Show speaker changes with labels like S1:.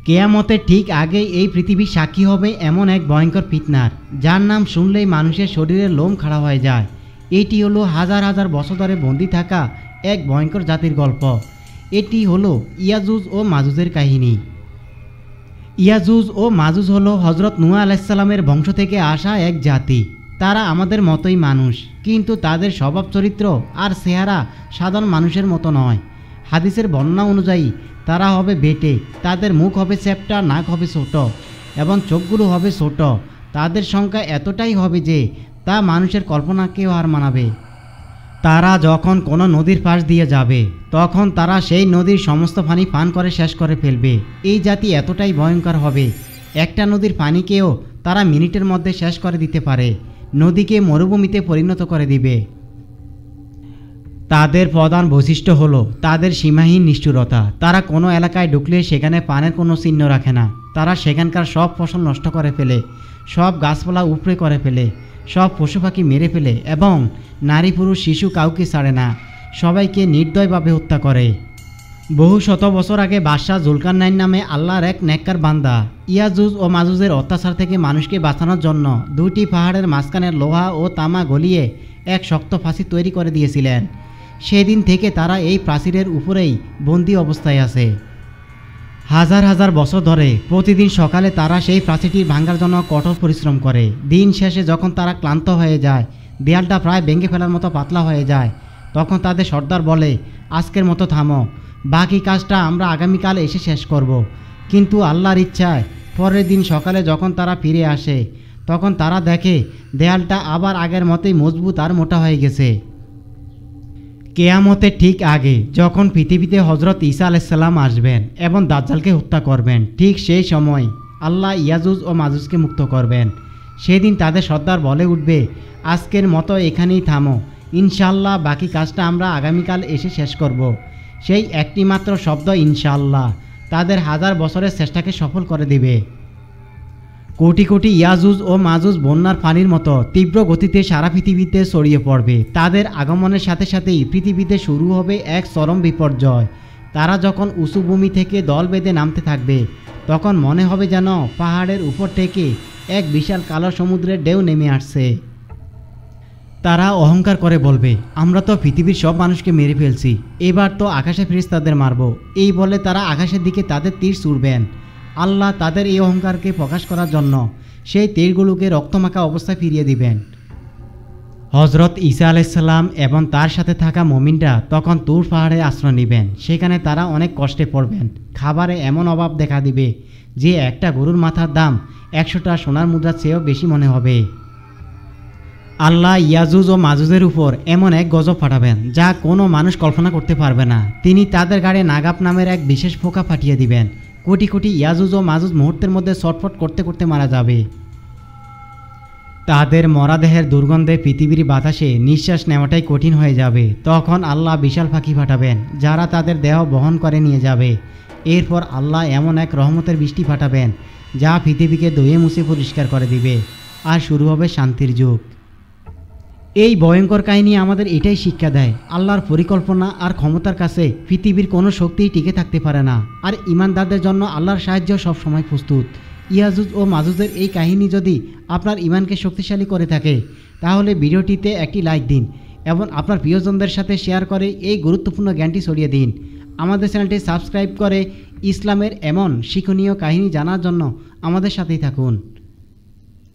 S1: কেয়ামতের ঠিক আগেই এই পৃথিবী সাক্ষী হবে এমন এক ভয়ঙ্কর ফিতনার, যার নাম শুনলেই মানুষের শরীরের লোম খাড়া হয়ে যায়। এটি হলো হাজার হাজার বছর ধরে বন্দী থাকা এক ভয়ঙ্কর জাতির গল্প। এটি হলো ইয়াজুজ ও মাজুজের কাহিনী। ইয়াজুজ ও মাজুজ হলো হজরত নূহ আলাইহিসসালামের বংশ থেকে আসা এক জাতি। তারা আমাদের মতোই মানুষ, কিন্তু তাদের স্বভাব চরিত্র আর চেহারা সাধারণ মানুষের মতো নয়। হাদিসের বর্ণনা অনুযায়ী তারা হবে বেটে, তাদের মুখ হবে চ্যাপ্টা, নাক হবে ছোট এবং চোখগুলো হবে ছোট। তাদের সংখ্যা এতটাই হবে যে তা মানুষের কল্পনাকেও হার মানাবে। তারা যখন কোনো নদীর পাশ দিয়ে যাবে তখন তারা সেই নদীর সমস্ত পানি পান করে শেষ করে ফেলবে। এই জাতি এতটাই ভয়ঙ্কর হবে, একটা নদীর পানিকেও তারা মিনিটের মধ্যে শেষ করে দিতে পারে, নদীকে মরুভূমিতে পরিণত করে দিবে। তাদের প্রধান বৈশিষ্ট্য হলো তাদের সীমাহীন নিষ্ঠুরতা। তারা কোনো এলাকায় ঢুকলে সেখানে পানের কোনো চিহ্ন রাখে না। তারা সেখানকার সব ফসল নষ্ট করে ফেলে, সব গাছপালা উপড়ে করে ফেলে, সব পশু পাখি মেরে ফেলে এবং নারী পুরুষ শিশু কাউকে ছাড়ে না, সবাইকে নির্দয়ভাবে হত্যা করে। বহু শত বছর আগে বাদশাহ জুলকারনাইন নামে আল্লাহর এক নেককার বান্দা ইয়াজুজ ও মাজুজের অত্যাচার থেকে মানুষকে বাঁচানোর জন্য দুটি পাহাড়ের মাঝখানে লোহা ও তামা গলিয়ে এক শক্ত ফাঁসি তৈরি করে দিয়েছিলেন। সেদিন থেকে তারা এই প্রাচীরের উপরেই বন্দী অবস্থায় আছে। হাজার হাজার বছর ধরে প্রতিদিন সকালে তারা সেই প্রাচীরটি ভাঙার জন্য কঠোর পরিশ্রম করে। দিন শেষে যখন তারা ক্লান্ত হয়ে যায়, দেয়ালটা প্রায় ভেঙে ফেলার মতো পাতলা হয়ে যায়, তখন তাদের সর্দার বলে, আজকের মতো থামো, বাকি কাজটা আমরা আগামীকাল এসে শেষ করব। কিন্তু আল্লাহর ইচ্ছায় পরের দিন সকালে যখন তারা ফিরে আসে তখন তারা দেখে দেয়ালটা আবার আগের মতোই মজবুত আর মোটা হয়ে গেছে। কেয়ামতের ঠিক আগে যখন পৃথিবীতে হজরত ঈসা আলাইহিসসালাম আসবেন এবং দাজ্জালকে হত্যা করবেন, ঠিক সেই সময় আল্লাহ ইয়াজুজ ও মাজুজকে মুক্ত করবেন। সেদিন তাদের সর্দার বলে উঠবে, আজকের মতো এখানেই থামো, ইনশাআল্লাহ বাকি কাজটা আমরা আগামীকাল এসে শেষ করব। সেই একটি মাত্র শব্দ ইনশাআল্লাহ তাদের হাজার বছরের চেষ্টাকে সফল করে দেবে। কোটি কোটি ইয়াজুজ ও মাজুজ বন্যার পানির মতো তীব্র গতিতে সারা পৃথিবীতে ছড়িয়ে পড়বে। তাদের আগমনের সাথে সাথেই পৃথিবীতে শুরু হবে এক চরম বিপর্যয়। তারা যখন উঁচু ভূমি থেকে দল বেঁধে নামতে থাকবে তখন মনে হবে যেন পাহাড়ের উপর থেকে এক বিশাল কালো সমুদ্রের ঢেউ নেমে আসছে। তারা অহংকার করে বলবে, আমরা তো পৃথিবীর সব মানুষকে মেরে ফেলছি, এবার তো আকাশে ফেরেশতাদের মারব। এই বলে তারা আকাশের দিকে তাদের তীর ছুড়বেন। আল্লাহ তাদের এই অহংকারকে প্রকাশ করার জন্য সেই তীরগুলোকে রক্তমাখা অবস্থায় ফিরিয়ে দিবেন। হজরত ঈসা আলাইহিসসালাম এবং তার সাথে থাকা মুমিনরা তখন তুর পাহাড়ে আশ্রয় নেবেন। সেখানে তারা অনেক কষ্টে পড়বেন। খাবারে এমন অভাব দেখা দিবে যে একটা গরুর মাথার দাম 100টা সোনার মুদ্রার চেয়েও বেশি মনে হবে। আল্লাহ ইয়াজুজ ও মাজুজের উপর এমন এক গজব পাঠাবেন যা কোনো মানুষ কল্পনা করতে পারবে না। তিনি তাদের গাড়ে নাগাপ নামের এক বিশেষ পোকা পাঠিয়ে দিবেন। কোটি কোটি ইয়াজুজ ও মাজুজ মুহূর্তের মধ্যে ছটফট করতে করতে মারা যাবে। তাদের মরাদেহের দুর্গন্ধে পৃথিবীর বাতাসে নিঃশ্বাস নেওয়াটাই কঠিন হয়ে যাবে। তখন আল্লাহ বিশাল পাখি পাঠাবেন যারা তাদের দেহ বহন করে নিয়ে যাবে। এরপর আল্লাহ এমন এক রহমতের বৃষ্টি পাঠাবেন যা পৃথিবীকে ধুয়ে মুছে পরিষ্কার করে দিবে, আর শুরু হবে শান্তির যুগ। এই ভয়ঙ্কর কাহিনী আমাদের এটাই শিক্ষা দেয়, আল্লাহর পরিকল্পনা আর ক্ষমতার কাছে পৃথিবীর কোনো শক্তিই টিকে থাকতে পারে না। আর ঈমানদারদের জন্য আল্লাহর সাহায্য সবসময় প্রস্তুত। ইয়াজুজ ও মাজুজের এই কাহিনী যদি আপনার ঈমানকে শক্তিশালী করে থাকে তাহলে ভিডিওটিতে একটি লাইক দিন এবং আপনার প্রিয়জনদের সাথে শেয়ার করে এই গুরুত্বপূর্ণ জ্ঞানটি ছড়িয়ে দিন। আমাদের চ্যানেলটি সাবস্ক্রাইব করে ইসলামের এমন শিক্ষণীয় কাহিনী জানার জন্য আমাদের সাথেই থাকুন।